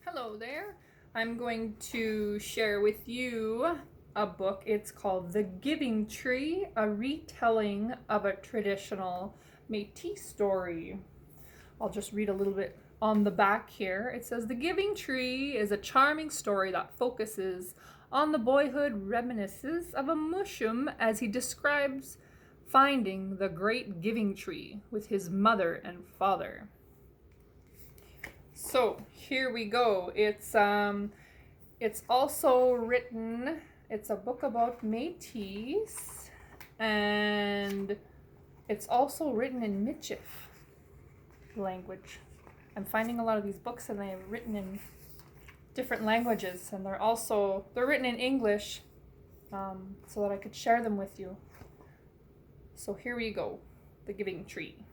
Hello there. I'm going to share with you a book. It's called The Giving Tree, a retelling of a traditional metis story. I'll just read a little bit on the back here. It says, The Giving Tree is a charming story that focuses on the boyhood reminiscences of a mushum as he describes finding the great giving tree with his mother and father. So here we go. It's also written. It's a book about metis, and it's also written in Michif language. I'm finding a lot of these books, and they're written in different languages, and they're written in English, so that I could share them with you. So here we go. The Giving Tree.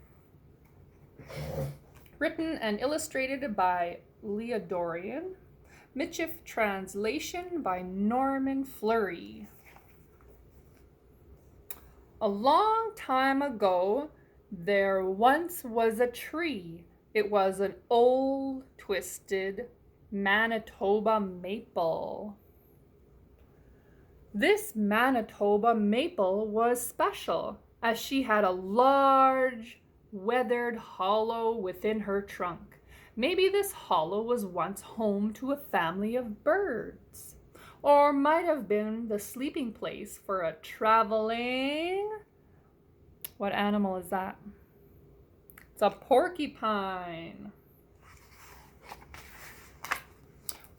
Written and illustrated by Leah Dorian. Michif translation by Norman Fleury. A long time ago, there once was a tree. It was an old, twisted Manitoba maple. This Manitoba maple was special, as she had a large, weathered hollow within her trunk. Maybe this hollow was once home to a family of birds, or might have been the sleeping place for a traveling... What animal is that? It's a porcupine.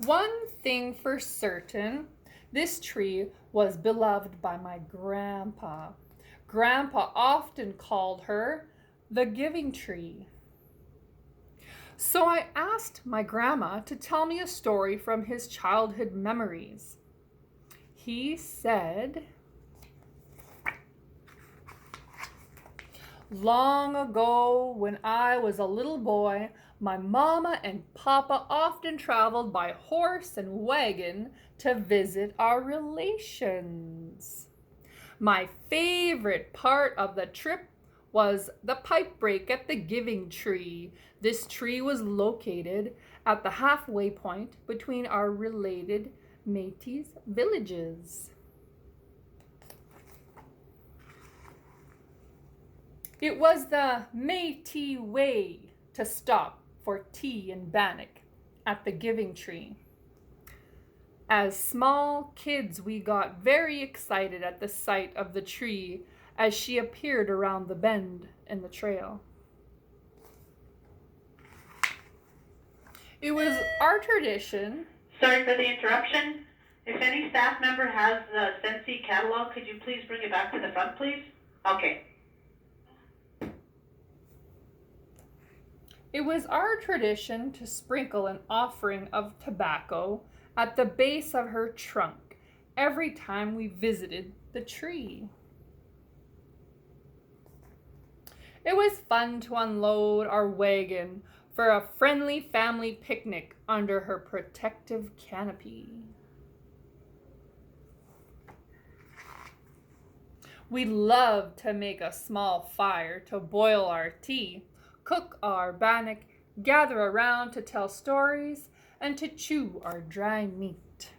One thing for certain, this tree was beloved by my grandpa. Grandpa often called her the Giving Tree. So I asked my grandma to tell me a story from his childhood memories. He said, long ago, when I was a little boy, my mama and papa often traveled by horse and wagon to visit our relations. My favorite part of the trip was the pipe break at the Giving Tree. This tree was located at the halfway point between our related Métis villages. It was the Métis way to stop for tea and bannock at the Giving Tree. As small kids, we got very excited at the sight of the tree as she appeared around the bend in the trail. It was our tradition. Sorry for the interruption. If any staff member has the Sensi catalog, could you please bring it back to the front, please? Okay. It was our tradition to sprinkle an offering of tobacco at the base of her trunk every time we visited the tree. It was fun to unload our wagon for a friendly family picnic under her protective canopy. We loved to make a small fire to boil our tea, cook our bannock, gather around to tell stories, and to chew our dry meat.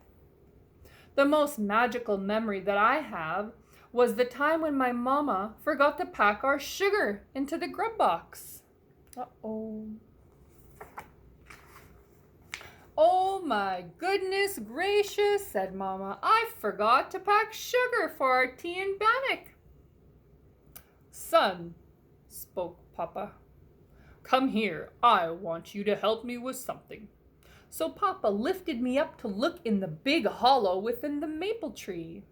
The most magical memory that I have was the time when my mama forgot to pack our sugar into the grub box. Uh-oh. Oh my goodness gracious, said Mama. I forgot to pack sugar for our tea and bannock. Son, spoke Papa, come here. I want you to help me with something. So Papa lifted me up to look in the big hollow within the maple tree.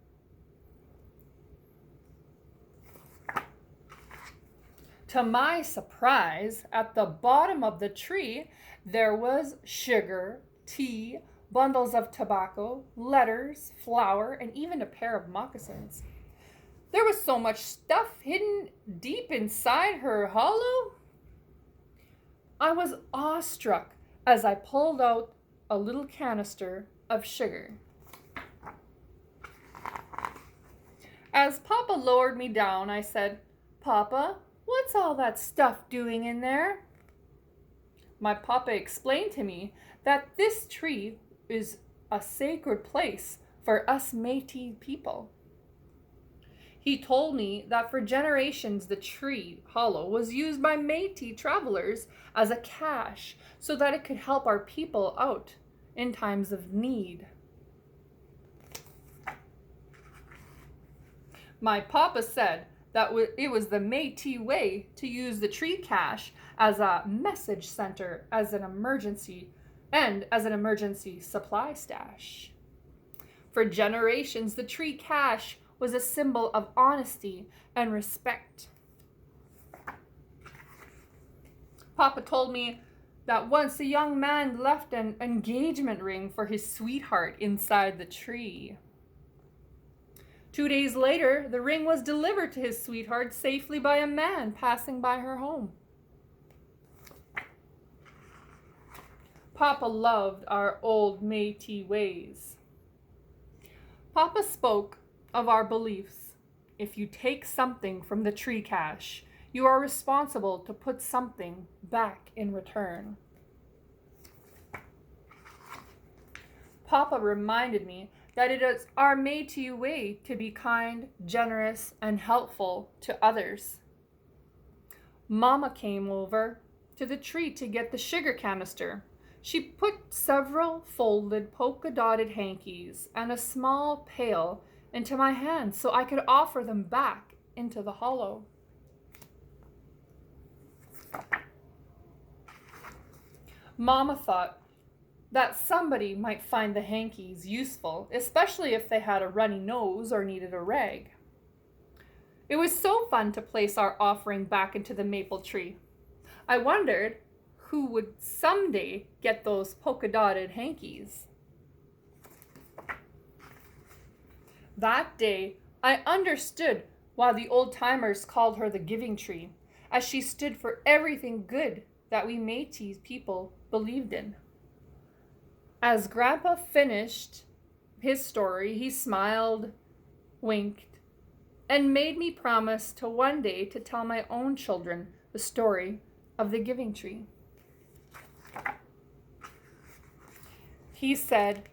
To my surprise, at the bottom of the tree, there was sugar, tea, bundles of tobacco, letters, flour, and even a pair of moccasins. There was so much stuff hidden deep inside her hollow. I was awestruck as I pulled out a little canister of sugar. As Papa lowered me down, I said, Papa, what's all that stuff doing in there? my papa explained to me that this tree is a sacred place for us Métis people. He told me that for generations the tree hollow was used by Métis travelers as a cache so that it could help our people out in times of need. My papa said that it was the Métis way to use the tree cache as a message center, as an emergency supply stash. For generations, the tree cache was a symbol of honesty and respect. Papa told me that once a young man left an engagement ring for his sweetheart inside the tree. 2 days later, the ring was delivered to his sweetheart safely by a man passing by her home. Papa loved our old Métis ways. Papa spoke of our beliefs. If you take something from the tree cache, you are responsible to put something back in return. Papa reminded me that it is our Métis way to be kind, generous, and helpful to others. Mama came over to the tree to get the sugar canister. She put several folded polka-dotted hankies and a small pail into my hand so I could offer them back into the hollow. Mama thought that somebody might find the hankies useful, especially if they had a runny nose or needed a rag. It was so fun to place our offering back into the maple tree. I wondered who would someday get those polka-dotted hankies. That day, I understood why the old-timers called her the giving tree, as she stood for everything good that we Métis people believed in. As Grandpa finished his story, he smiled, winked, and made me promise to one day to tell my own children the story of the giving tree. He said,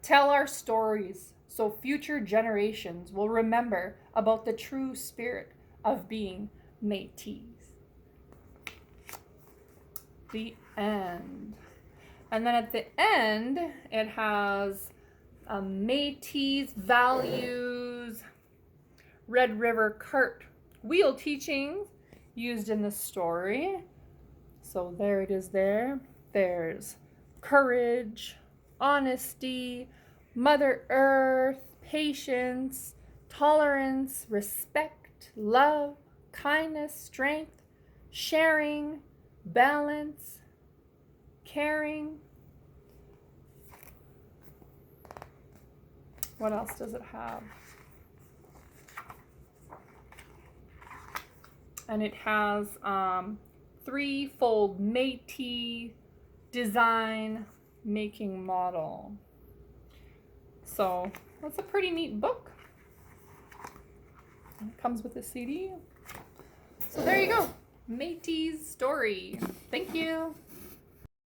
"Tell our stories so future generations will remember about the true spirit of being Métis." The end. And then at the end, it has Métis values, Red River cart wheel teachings used in the story. So there it is there. There's courage, honesty, Mother Earth, patience, tolerance, respect, love, kindness, strength, sharing, balance, caring. What else does it have? And it has three-fold Métis design making model. So that's a pretty neat book. It comes with a CD. So there you go. Métis story. Thank you.